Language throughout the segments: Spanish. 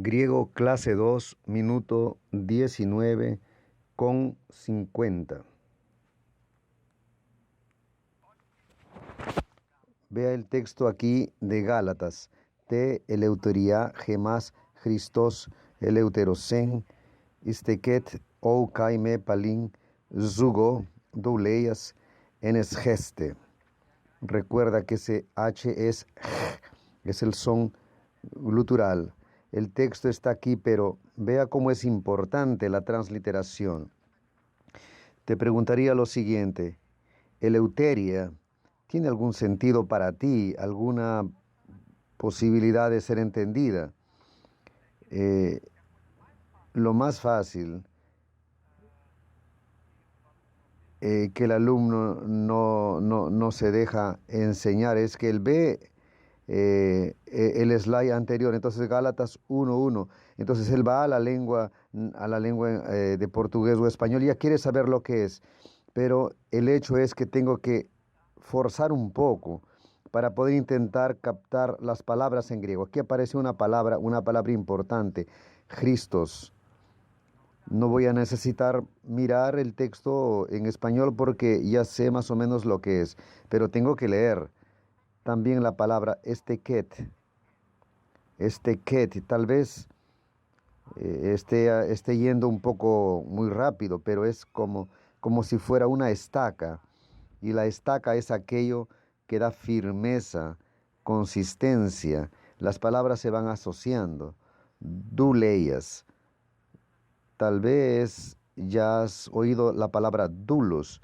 Griego clase 2, minuto 19:50. Vea el texto aquí de Gálatas. Te eleuteria gemas Christos eleuterosen isteket ou kaime palin zugo douleias enes geste. Recuerda que ese H es el son glutural. El texto está aquí, pero vea cómo es importante la transliteración. Te preguntaría lo siguiente: ¿eleuteria tiene algún sentido para ti, alguna posibilidad de ser entendida? Lo más fácil que el alumno no se deja enseñar es que él ve el slide anterior, entonces Gálatas 1:1, entonces él va a la lengua de portugués o español y ya quiere saber lo que es, pero el hecho es que tengo que forzar un poco para poder intentar captar las palabras en griego. Aquí aparece una palabra importante: Christos. No voy a necesitar mirar el texto en español porque ya sé más o menos lo que es, pero tengo que leer también la palabra estequet. Tal vez esté yendo un poco muy rápido, pero es como si fuera una estaca. Y la estaca es aquello que da firmeza, consistencia. Las palabras se van asociando. Duleias. Tal vez ya has oído la palabra dulos.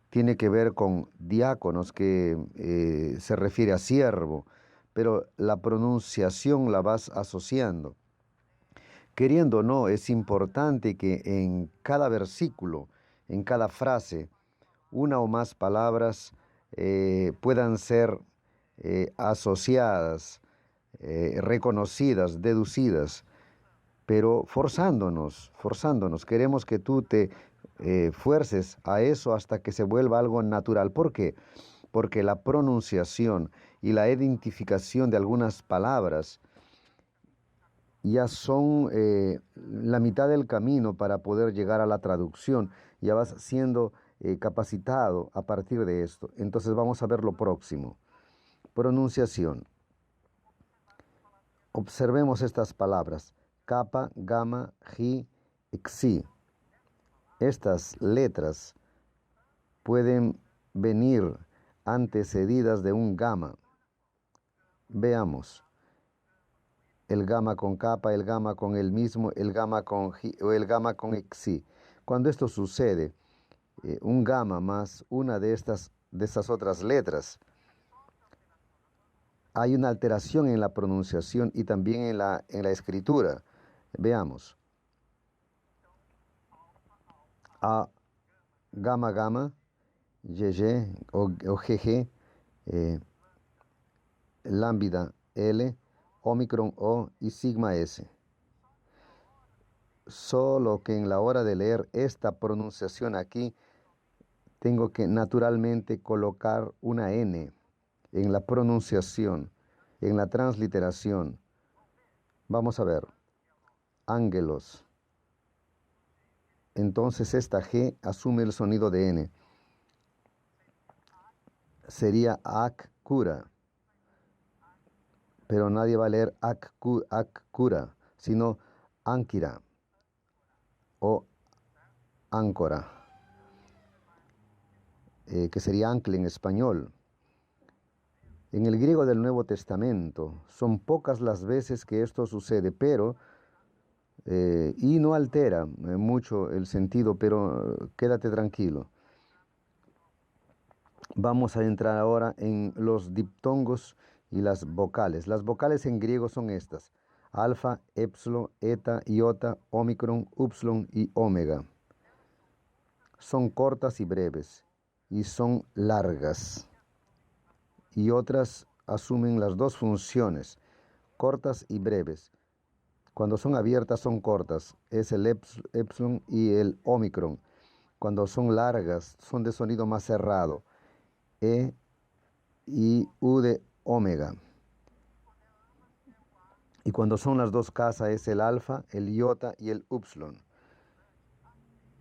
Tiene que ver con diáconos, que se refiere a siervo, pero la pronunciación la vas asociando. Queriendo o no, es importante que en cada versículo, en cada frase, una o más palabras puedan ser asociadas, reconocidas, deducidas, pero forzándonos. Queremos que tú te fuerces a eso hasta que se vuelva algo natural. ¿Por qué? Porque la pronunciación y la identificación de algunas palabras ya son la mitad del camino para poder llegar a la traducción. Ya vas siendo capacitado a partir de esto. Entonces vamos a ver lo próximo. Pronunciación. Observemos estas palabras: kappa, gamma, chi, xi. Estas letras pueden venir antecedidas de un gamma. Veamos. El gamma con kappa, el gamma con el mismo, el gamma con chi o el gamma con xi. Cuando esto sucede, un gamma más una de esas otras letras, hay una alteración en la pronunciación y también en la escritura. Veamos. A, gamma, gamma, YY o GG, lambda L, Omicron O y sigma S. Solo que en la hora de leer esta pronunciación aquí, tengo que naturalmente colocar una N en la pronunciación, en la transliteración. Vamos a ver. Ángelos. Entonces esta G asume el sonido de N. Sería Akura. Pero nadie va a leer Akura, sino Ankira o áncora, que sería ancla en español. En el griego del Nuevo Testamento son pocas las veces que esto sucede, pero y no altera mucho el sentido, pero quédate tranquilo. Vamos a entrar ahora en los diptongos y las vocales. Las vocales en griego son estas: alfa, epsilon, eta, iota, omicron, upsilon y omega. Son cortas y breves, y son largas. Y otras asumen las dos funciones, cortas y breves. Cuando son abiertas son cortas, es el epsilon y el omicron. Cuando son largas son de sonido más cerrado, E y U de omega. Y cuando son las dos casas es el alfa, el iota y el upsilon.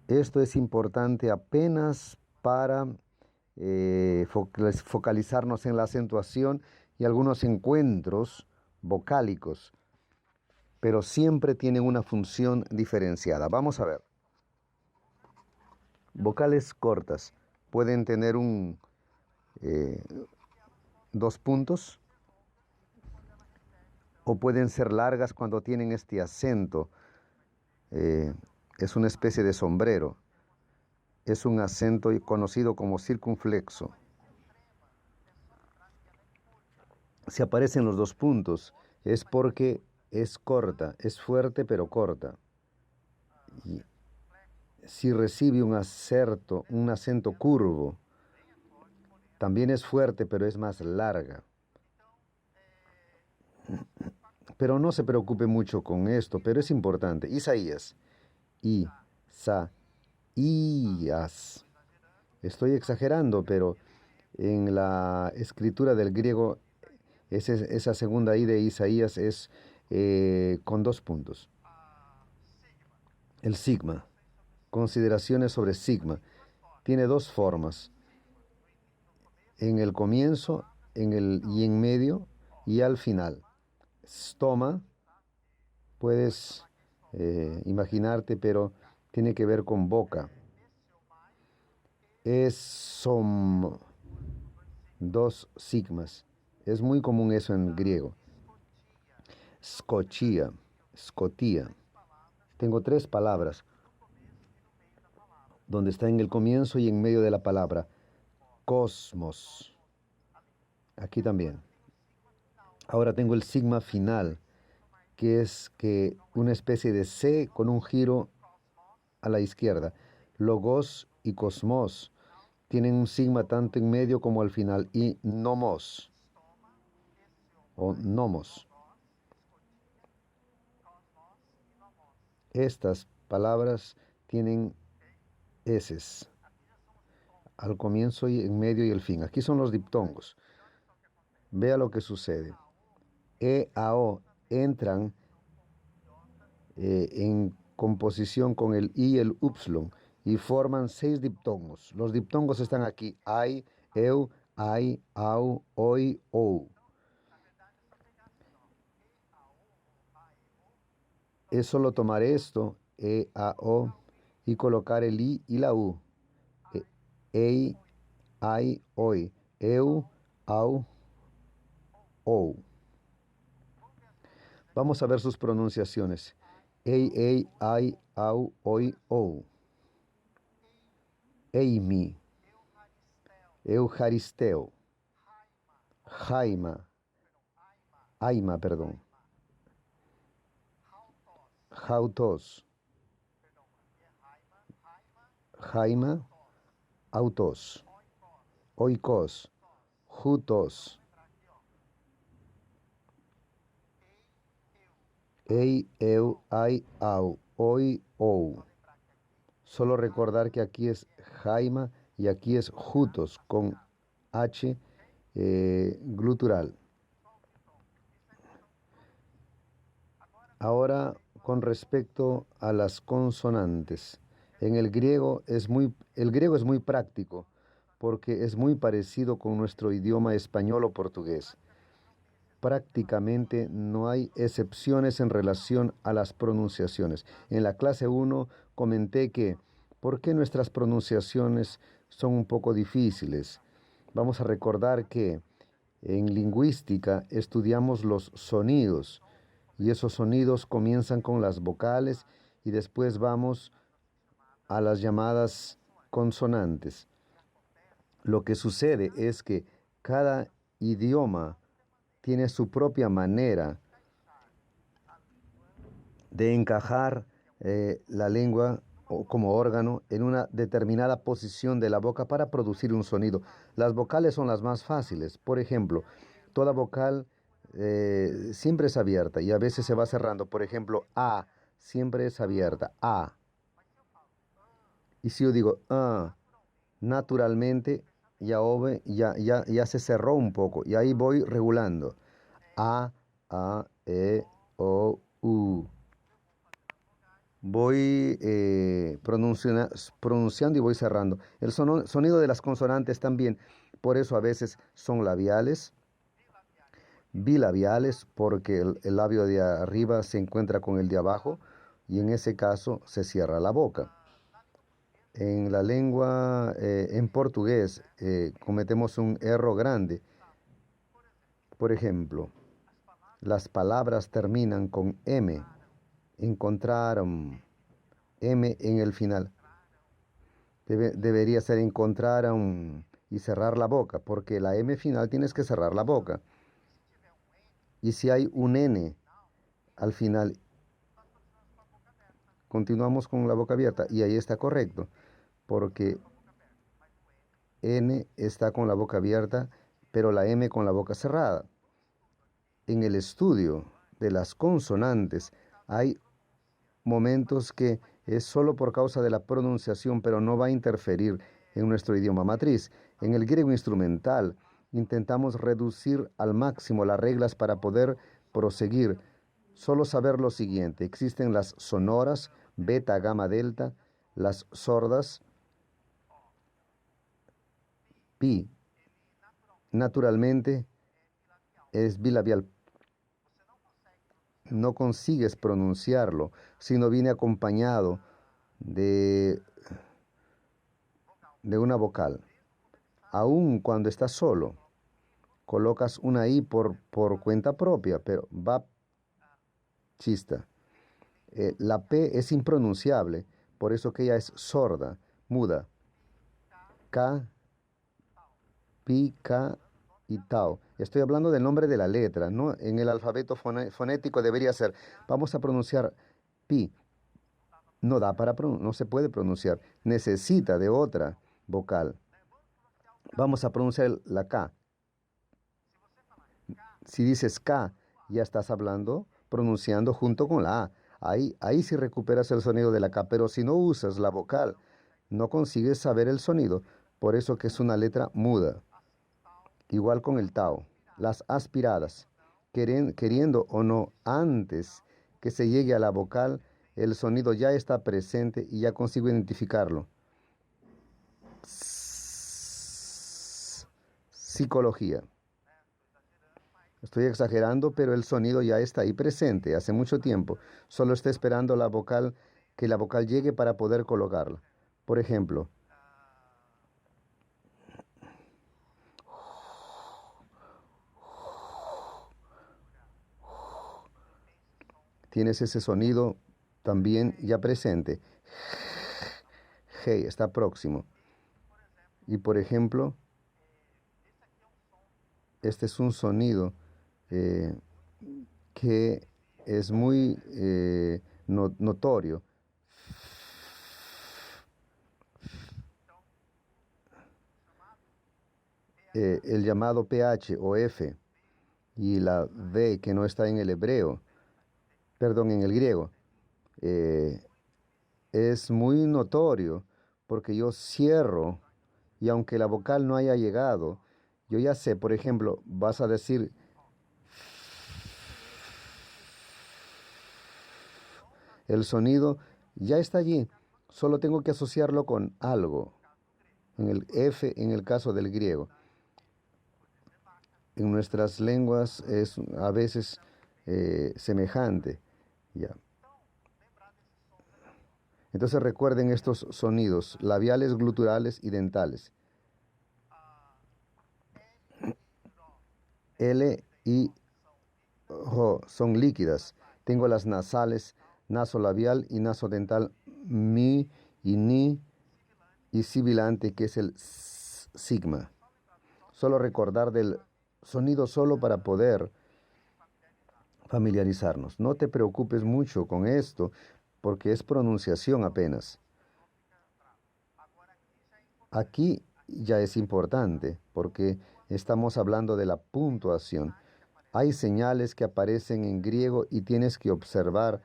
Esto es importante apenas para focalizarnos en la acentuación y algunos encuentros vocálicos, pero siempre tienen una función diferenciada. Vamos a ver. Vocales cortas pueden tener eh, dos puntos o pueden ser largas cuando tienen este acento. Es una especie de sombrero. Es un acento conocido como circunflexo. Si aparecen los dos puntos, es porque es corta, es fuerte pero corta. Y si recibe un acento curvo, también es fuerte pero es más larga. Pero no se preocupe mucho con esto, pero es importante. Isaías. Isaías. Estoy exagerando, pero en la escritura del griego esa segunda I de Isaías es con dos puntos. El sigma. Consideraciones sobre sigma. Tiene dos formas. En el comienzo, y en medio y al final. Stoma, puedes imaginarte, pero tiene que ver con boca. Son dos sigmas. Es muy común eso en griego. Scotía. Tengo tres palabras, donde está en el comienzo y en medio de la palabra. Cosmos. Aquí también. Ahora tengo el sigma final, que es una especie de C con un giro a la izquierda. Logos y cosmos tienen un sigma tanto en medio como al final. Y nomos o nomos. Estas palabras tienen eses al comienzo y en medio y el fin. Aquí son los diptongos. Vea lo que sucede. E, A, O entran en composición con el I y el upsilon y forman 6 diptongos. Los diptongos están aquí. Ai, eu, ai, au, oi, ou. Es solo tomar esto, E, A, O, y colocar el I y la U. Ei, ai, oi, eu, au, ou. Vamos a ver sus pronunciaciones. Ei, ai, au, oi, ou. Eimi, Eucaristeo, Aima, perdón. Jautos, Jaima, autos. Oikos, jutos. Ei, eu, ai, au, oi, ou. Solo recordar que aquí es Jaima y aquí es jutos con H glutural. Ahora, con respecto a las consonantes. El griego es muy práctico porque es muy parecido con nuestro idioma español o portugués. Prácticamente no hay excepciones en relación a las pronunciaciones. En la clase 1 comenté que ¿por qué nuestras pronunciaciones son un poco difíciles? Vamos a recordar que en lingüística estudiamos los sonidos y esos sonidos comienzan con las vocales y después vamos a las llamadas consonantes. Lo que sucede es que cada idioma tiene su propia manera de encajar la lengua como órgano en una determinada posición de la boca para producir un sonido. Las vocales son las más fáciles. Por ejemplo, toda vocal siempre es abierta y a veces se va cerrando. Por ejemplo, A siempre es abierta. A. Y si yo digo naturalmente ya se cerró un poco y ahí voy regulando. A, E, O, U. Voy pronunciando y voy cerrando. El sonido de las consonantes también, por eso a veces son labiales, bilabiales, porque el labio de arriba se encuentra con el de abajo y en ese caso se cierra la boca. En la lengua, en portugués, cometemos un error grande. Por ejemplo, las palabras terminan con M. Encontraron M en el final. Debería ser encontraron y cerrar la boca, porque la M final tienes que cerrar la boca. Y si hay un N al final, continuamos con la boca abierta y ahí está correcto, porque N está con la boca abierta, pero la M con la boca cerrada. En el estudio de las consonantes hay momentos que es solo por causa de la pronunciación, pero no va a interferir en nuestro idioma matriz. En el griego instrumental intentamos reducir al máximo las reglas para poder proseguir. Solo saber lo siguiente: existen las sonoras, beta, gamma, delta, las sordas, pi. Naturalmente es bilabial. No consigues pronunciarlo si no viene acompañado de, de una vocal. Aun cuando estás solo, colocas una I por cuenta propia, pero va chista. La P es impronunciable, por eso que ella es sorda, muda. K, Pi, K y Tau. Estoy hablando del nombre de la letra, ¿no? En el alfabeto fonético debería ser, vamos a pronunciar Pi. No da para no se puede pronunciar, necesita de otra vocal. Vamos a pronunciar la K. Si dices K, ya estás hablando, pronunciando junto con la A. Ahí sí recuperas el sonido de la K, pero si no usas la vocal, no consigues saber el sonido. Por eso que es una letra muda. Igual con el Tao. Las aspiradas, queriendo o no, antes que se llegue a la vocal, el sonido ya está presente y ya consigo identificarlo. Psicología. Estoy exagerando, pero el sonido ya está ahí presente hace mucho tiempo. Solo está esperando la vocal, que la vocal llegue para poder colocarla. Por ejemplo, tienes ese sonido también ya presente. Hey, está próximo. Y por ejemplo, este es un sonido que es muy notorio. El llamado PH o F y la D que no está en el hebreo, perdón, en el griego, es muy notorio porque yo cierro y aunque la vocal no haya llegado, yo ya sé, por ejemplo, vas a decir el sonido ya está allí, solo tengo que asociarlo con algo. En el F, en el caso del griego. En nuestras lenguas es a veces semejante. Ya. Entonces recuerden estos sonidos labiales, gluturales y dentales. L y O son líquidas. Tengo las nasales, nasolabial y nasodental, mi y ni y sibilante, que es el sigma. Solo recordar del sonido solo para poder familiarizarnos. No te preocupes mucho con esto porque es pronunciación apenas. Aquí ya es importante porque estamos hablando de la puntuación. Hay señales que aparecen en griego y tienes que observar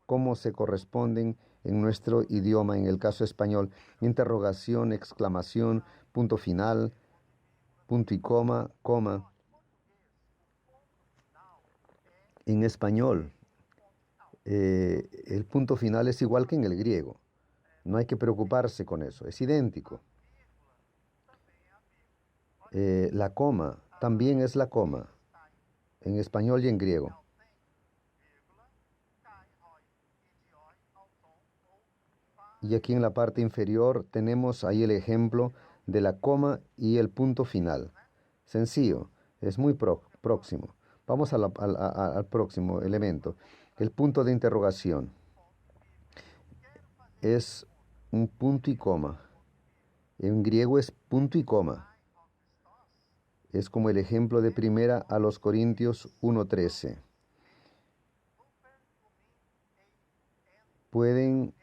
cómo se corresponden en nuestro idioma, en el caso español. Interrogación, exclamación, punto final, punto y coma, coma. En español el punto final es igual que en el griego. No hay que preocuparse con eso, es idéntico. La coma también es la coma, en español y en griego. Y aquí en la parte inferior tenemos ahí el ejemplo de la coma y el punto final. Sencillo, es muy próximo. Vamos al próximo elemento. El punto de interrogación es un punto y coma. En griego es punto y coma. Es como el ejemplo de primera a los Corintios 1:13. Pueden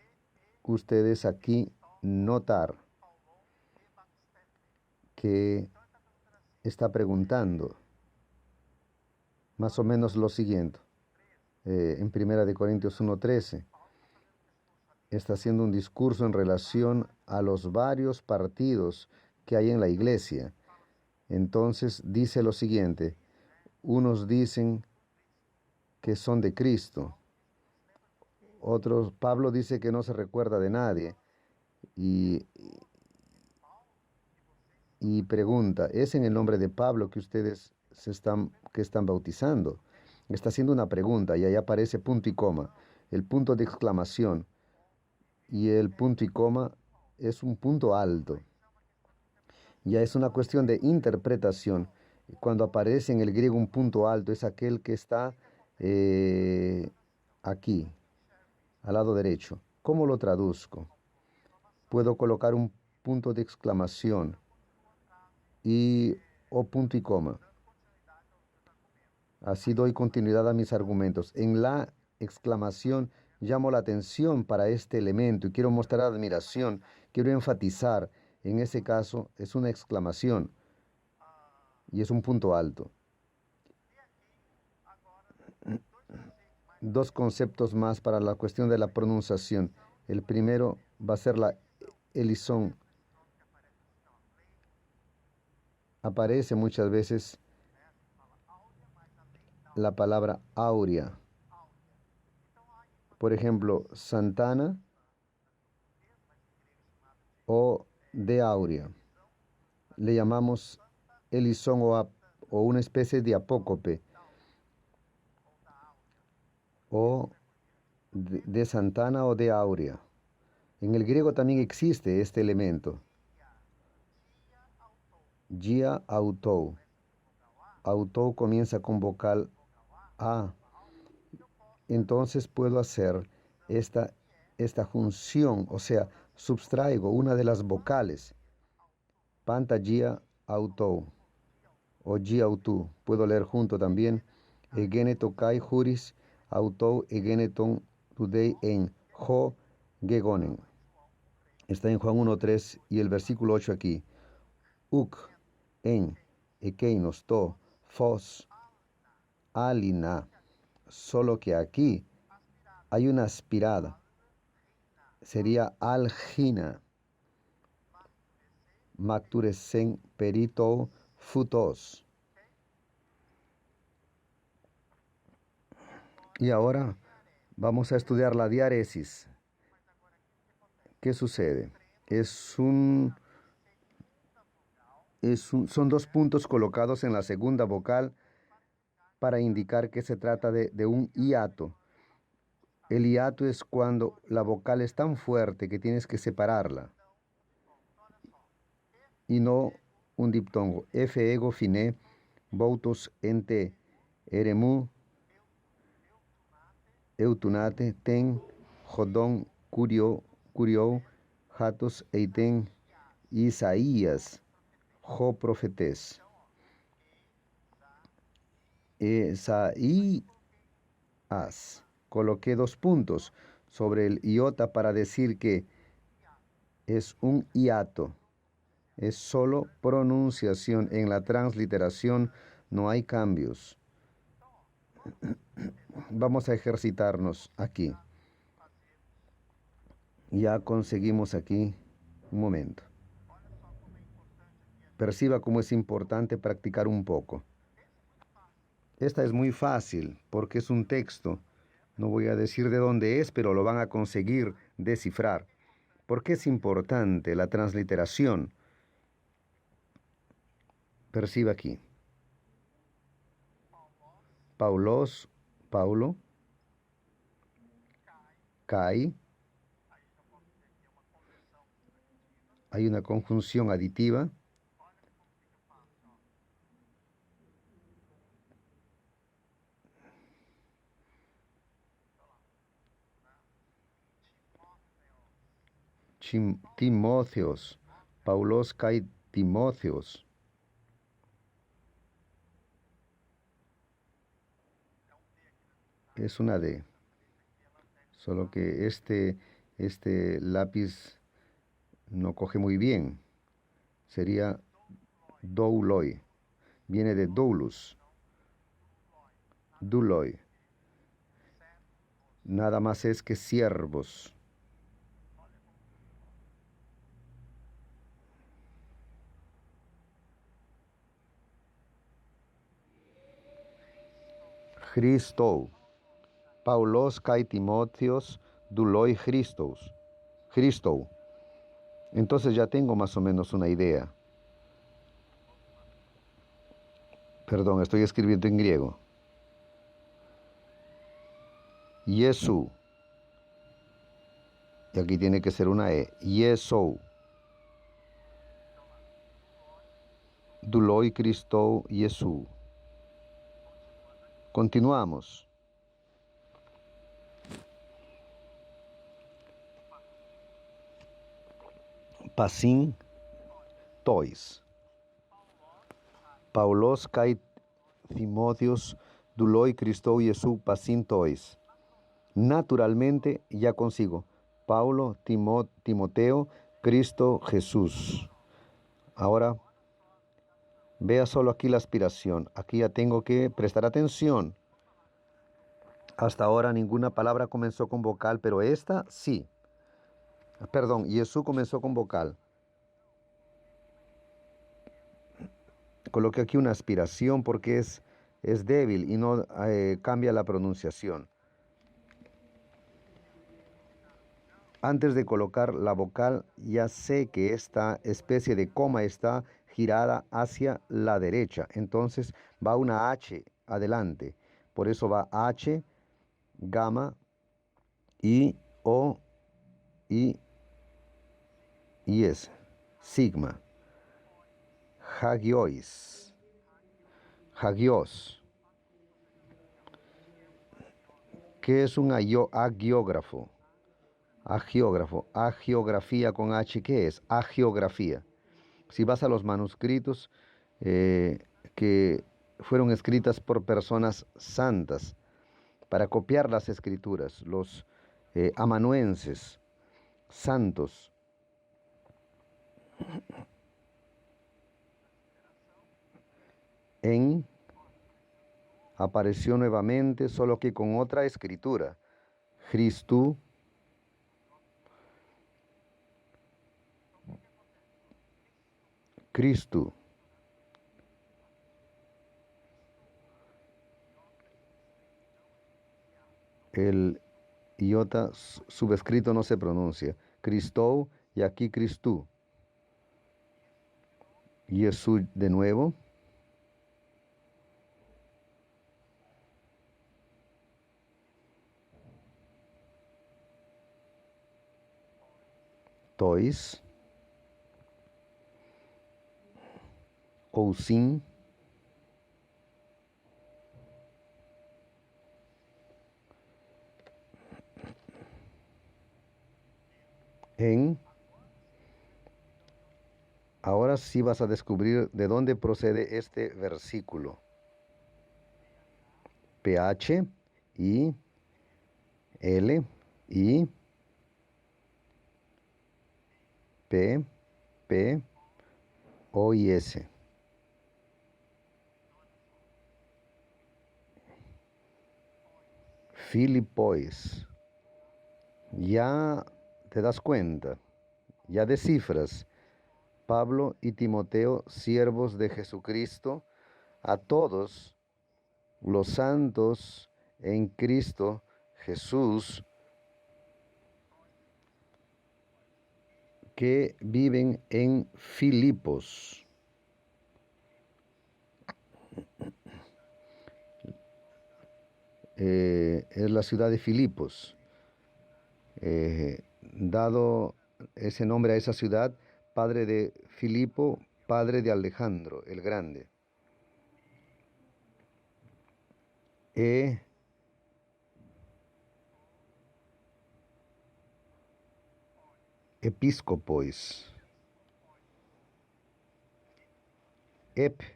ustedes aquí notar que está preguntando más o menos lo siguiente. En primera de Corintios 1:13 está haciendo un discurso en relación a los varios partidos que hay en la iglesia. Entonces dice lo siguiente: unos dicen que son de Cristo, otros, Pablo dice que no se recuerda de nadie y pregunta, ¿es en el nombre de Pablo que ustedes que están bautizando? Está haciendo una pregunta y ahí aparece punto y coma, el punto de exclamación, y el punto y coma es un punto alto. Ya es una cuestión de interpretación. Cuando aparece en el griego un punto alto, es aquel que está aquí, al lado derecho. ¿Cómo lo traduzco? Puedo colocar un punto de exclamación o punto y coma. Así doy continuidad a mis argumentos. En la exclamación llamo la atención para este elemento y quiero mostrar admiración, quiero enfatizar. En ese caso es una exclamación y es un punto alto. Dos conceptos más para la cuestión de la pronunciación. El primero va a ser la elison. Aparece muchas veces la palabra áurea. Por ejemplo, Santana o de áurea. Le llamamos elison o una especie de apócope o de Santana o de áurea. En el griego también existe este elemento. Gia autou. Autou comienza con vocal A. Entonces puedo hacer esta función, o sea, subtraigo una de las vocales. Panta gia autou o gia autou. Puedo leer junto también. Egene tokai juris autou egeneton tudei en jo gegonen. Está en Juan 1:3 y el versículo 8 aquí. Uk, en, ekeinos, to, fos, alina. Solo que aquí hay una aspirada. Sería algina. Macturesen perito futos. Y ahora vamos a estudiar la diáresis. ¿Qué sucede? Son dos puntos colocados en la segunda vocal para indicar que se trata de un hiato. El hiato es cuando la vocal es tan fuerte que tienes que separarla. Y no un diptongo. F ego fine, votos ente, eremu, eutunate, ten, jodón, curio, jatos, eiten, Isaías, jo profetés. Isaías. Coloqué dos puntos sobre el iota para decir que es un hiato. Es solo pronunciación. En la transliteración no hay cambios. Vamos a ejercitarnos aquí. Ya conseguimos aquí un momento. Perciba cómo es importante practicar un poco. Esta es muy fácil porque es un texto No voy a decir de dónde es, pero lo van a conseguir descifrar. ¿Por qué es importante la transliteración? Perciba aquí. Paulo, Kai. Hay una conjunción aditiva. Timóteos. Paulos Kai Timóteos. Es una D. Solo que este lápiz no coge muy bien. Sería douloi. Viene de doulus. Duloi. Nada más es que siervos. Christou. Paulos kai Timotheos duloi Christos. Christou. Entonces ya tengo más o menos una idea. Perdón, estoy escribiendo en griego. Yesu. Y aquí tiene que ser una E. Yesou. Duloi Christou Yesu. Continuamos. Pasin tois. Paulos kai Timotheos duloi Christou Yesu pasin tois. Naturalmente ya consigo. Paulo, Timoteo, Cristo, Jesús. Ahora, vea solo aquí la aspiración. Aquí ya tengo que prestar atención. Hasta ahora ninguna palabra comenzó con vocal, pero esta sí. Perdón, Jesús comenzó con vocal. Coloqué aquí una aspiración porque es débil y no cambia la pronunciación. Antes de colocar la vocal, ya sé que esta especie de coma está girada hacia la derecha. Entonces va una H adelante. Por eso va H, gamma, I, O, I, y S. Sigma. Hagiois. Hagios. ¿Qué es un agiógrafo? Agiografía con H, ¿qué es? Agiografía. Si vas a los manuscritos que fueron escritas por personas santas para copiar las escrituras, los amanuenses santos, apareció nuevamente, solo que con otra escritura. Christu, Cristo. El iota subescrito no se pronuncia. Cristou y aquí Cristú. Jesús de nuevo. Tois. Ousin. En. Ahora sí vas a descubrir de dónde procede este versículo. PH, I, L, I, P, P, O y S. Filipois. Ya te das cuenta, ya descifras. Pablo y Timoteo, siervos de Jesucristo, a todos los santos en Cristo Jesús que viven en Filipos. Es la ciudad de Filipos. Dado ese nombre a esa ciudad, padre de Filipo, padre de Alejandro el Grande. Episcopois.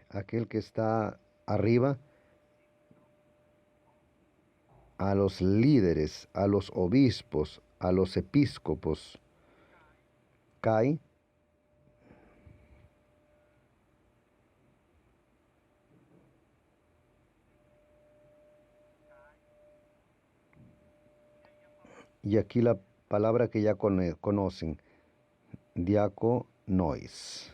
Aquel que está arriba, a los líderes, a los obispos, a los episcopos. Kai, y aquí la palabra que ya conocen, diaconois.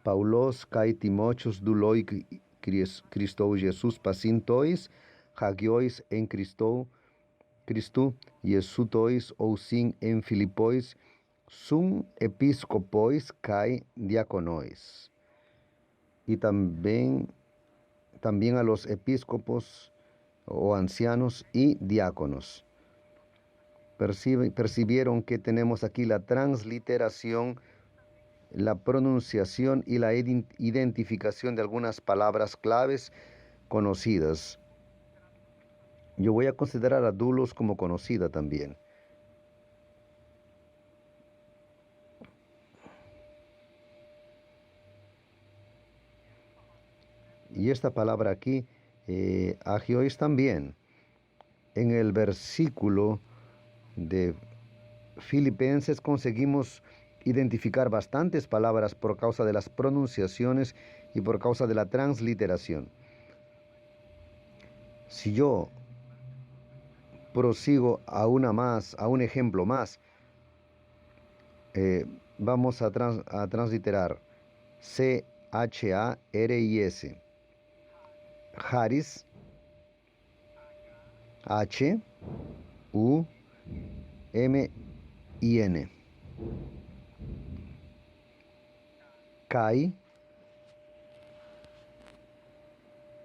Paulos kai Timochos duloi Cristo Jesus pacintois, hagiois en Cristo Jesutois ousin en Filipois, sum episcopois kai diaconois. Y también a los episcopos o ancianos y diáconos. Percibieron que tenemos aquí la transliteración, la pronunciación y la identificación de algunas palabras claves conocidas. Yo voy a considerar a dulos como conocida también. Y esta palabra aquí, agiois también, en el versículo de Filipenses conseguimos identificar bastantes palabras por causa de las pronunciaciones y por causa de la transliteración. Si yo prosigo a un ejemplo más, vamos a transliterar C-H-A-R-I-S. Haris, H-U-M-I-N. Kai,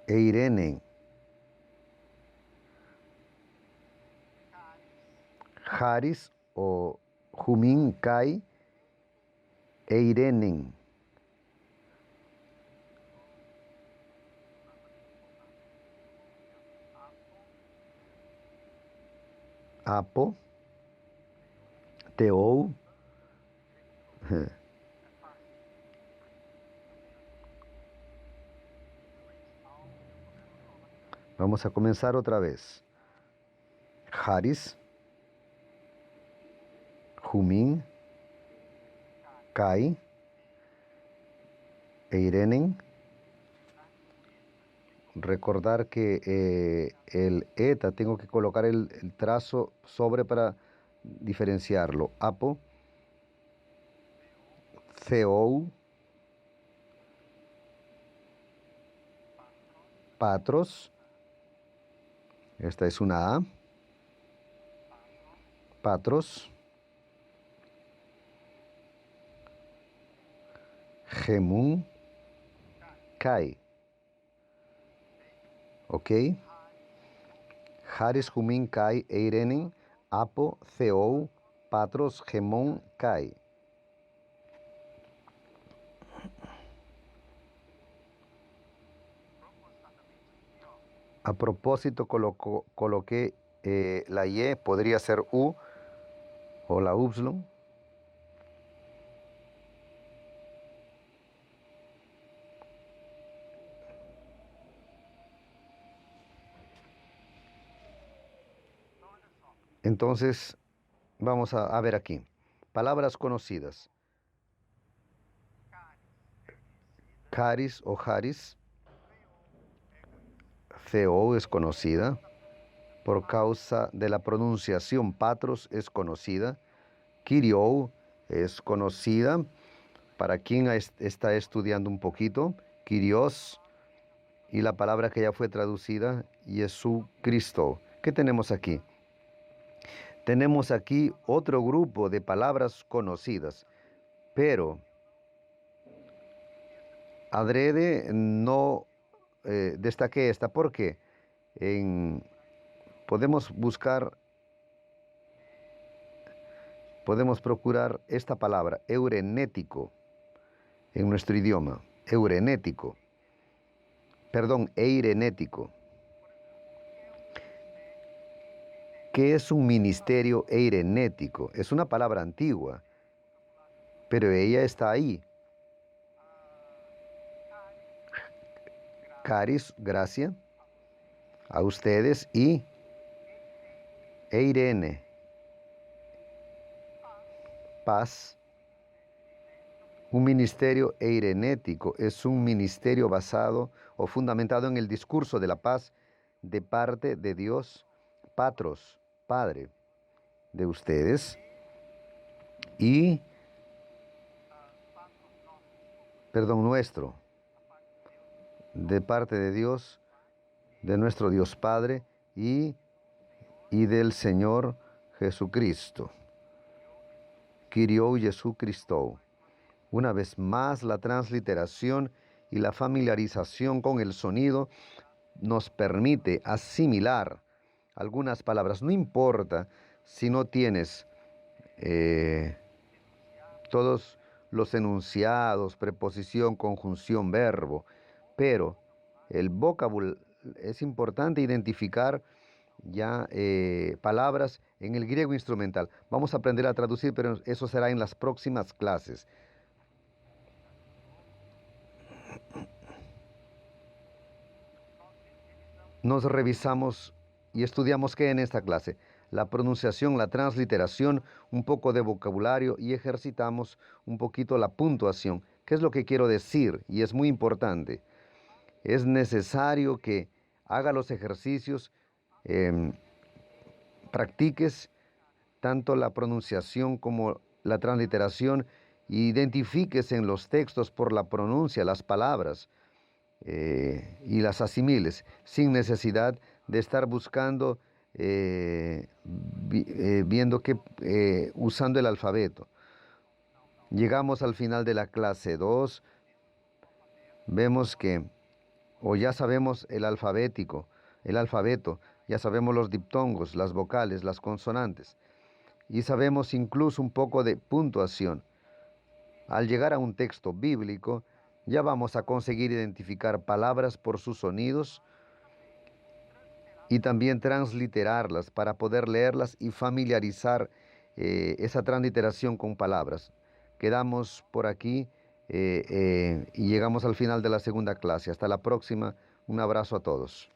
Eirenen. Haris o Jumin Kai, Eirenen. Apo, Teou. Vamos a comenzar otra vez. Haris, Jumin, Kai, Eirenen. Recordar que el eta tengo que colocar el trazo sobre para diferenciarlo. Apo, Theou, Patros. Esta es una A. Patros. Gemun, Kai. ¿Ok? Haris, Jumin, Kai, Eirenen, Apo, Theou, Patros, Gemón, Kai. A propósito coloqué la Y, podría ser U o la Upsilon. Entonces, vamos a ver aquí. Palabras conocidas. Caris o Haris. Theo es conocida. Por causa de la pronunciación, Patros es conocida. Kyriou es conocida. Para quien está estudiando un poquito. Kyrios. y la palabra que ya fue traducida, Jesucristo. ¿Qué tenemos aquí? Tenemos aquí otro grupo de palabras conocidas, pero adrede no destaqué esta porque podemos buscar, podemos procurar esta palabra, eurenético, en nuestro idioma, eurenético, perdón, eirenético. ¿Qué es un ministerio eirenético? Es una palabra antigua, pero ella está ahí. Caris, gracia, a ustedes, y eirene, paz. Un ministerio eirenético es un ministerio basado o fundamentado en el discurso de la paz de parte de Dios, Patros, Padre de ustedes, y, perdón, nuestro, de parte de Dios, de nuestro Dios Padre y del Señor Jesucristo. Kyriou Jesucristo. Una vez más, la transliteración y la familiarización con el sonido nos permite asimilar algunas palabras. No importa si no tienes todos los enunciados, preposición, conjunción, verbo, pero el vocabulario es importante identificar ya palabras en el griego instrumental. Vamos a aprender a traducir, pero eso será en las próximas clases. Nos revisamos y estudiamos qué en esta clase: la pronunciación, la transliteración, un poco de vocabulario, y ejercitamos un poquito la puntuación. ¿Qué es lo que quiero decir? Y es muy importante. Es necesario que haga los ejercicios, practiques tanto la pronunciación como la transliteración, identifiques en los textos por la pronuncia las palabras y las asimiles, sin necesidad de estar buscando, viendo que, usando el alfabeto. Llegamos al final de la clase 2, vemos que, o ya sabemos el alfabeto, ya sabemos los diptongos, las vocales, las consonantes, y sabemos incluso un poco de puntuación. Al llegar a un texto bíblico, ya vamos a conseguir identificar palabras por sus sonidos y también transliterarlas para poder leerlas y familiarizar esa transliteración con palabras. Quedamos por aquí y llegamos al final de la segunda clase. Hasta la próxima. Un abrazo a todos.